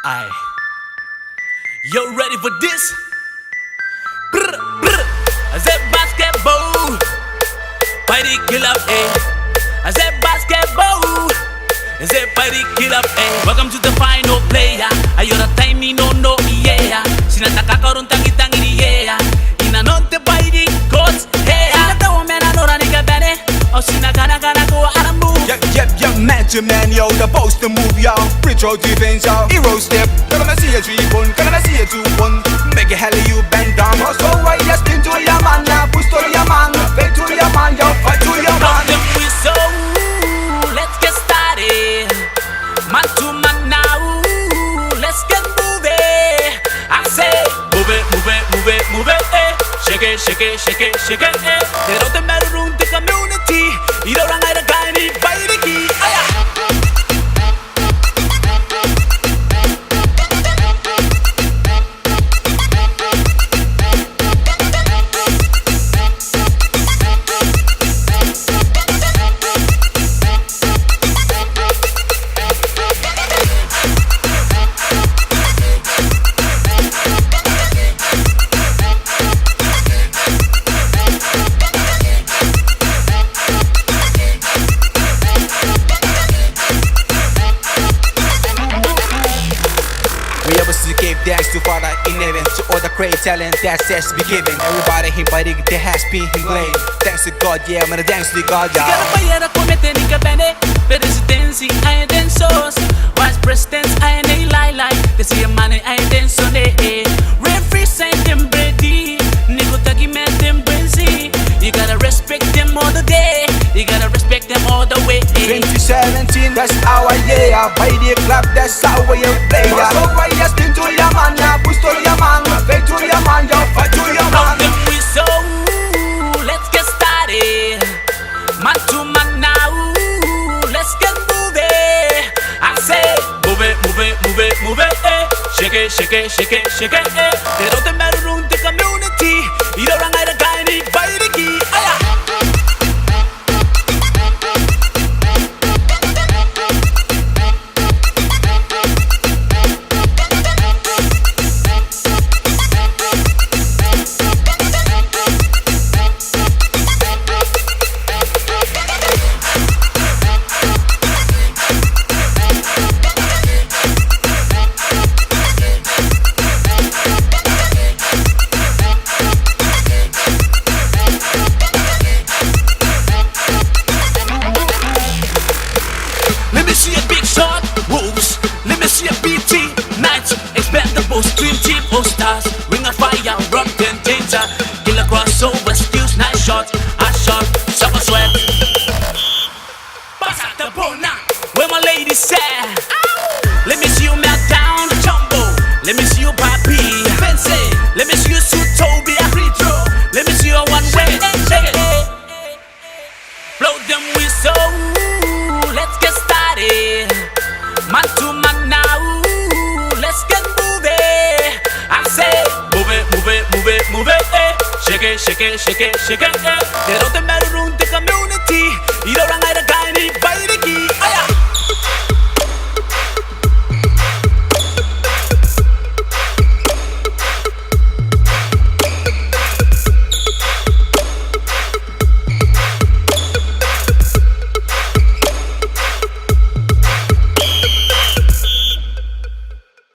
Aye. You ready for this? Brr, brr. I said basketball. Party kill up, eh? I said basketball. I said party kill up, eh? Welcome to the final player. Ayora time no no yeah. Sinataka karon tangi tangi yeah. Ina non te party coach hey. Ina tawo mena nora nigga bene. O sinakana kana go aramu. Yep, magic man, yo, the boss to move, yo. Free throw defense, yo. Hero step, gonna see a 3-1, gonna see a 2-1. Make it hell you bend down. So right, just into your man, now push to your man, back to your man, yo, fight to your man. Them we so, let's get started. Man to man now, let's get moving. I say, move it, move it, move it, move it, eh. Shake it, shake it, shake it, shake it, eh. They don't matter room the community. You don't run like a guy need by the key. We obviously gave thanks to Father in heaven, to all the great talent that's just be given. Everybody him by the has been him blame. Thanks to God, yeah, man, thanks to God, yeah. Sigara payara komete ni kabene, presidency ay den sos, vice presidents ay nei lai lai, desi amane ay den sone. Referee say them ready, nigo tagi met them busy. You gotta respect them all the day, you gotta respect them all the way. 2017, that's our year. By the club, that's our way of play. So right, just into your man, now push to your man, back to your man, yo, fight to your man. Them we so, let's get started. Man to man now, let's get moving. I say, move it, move it, move it, move it, eh. Shake it, shake it, shake it, shake it, eh. They don't matter room the community. You don't run like a guy need by the key. Let me see a big shot, moves. Let me see a BT, Knights, expendable, stream team, all stars. Ring of fire, rock and danger. Killer crossover, skills, nice shots. I shot, summer sweat. Pass out the bona, where my lady said. Let me see you melt down, jumbo. Let me see you papi, fancy. Let me see you suit Toby, a free throw. Let me see you one way, shake it. Blow them whistle, let's get started. Man to man now, let's get moving. I say, move it, move it, move it, move it, eh. Shake it, shake it, shake it, shake it, eh. They don't matter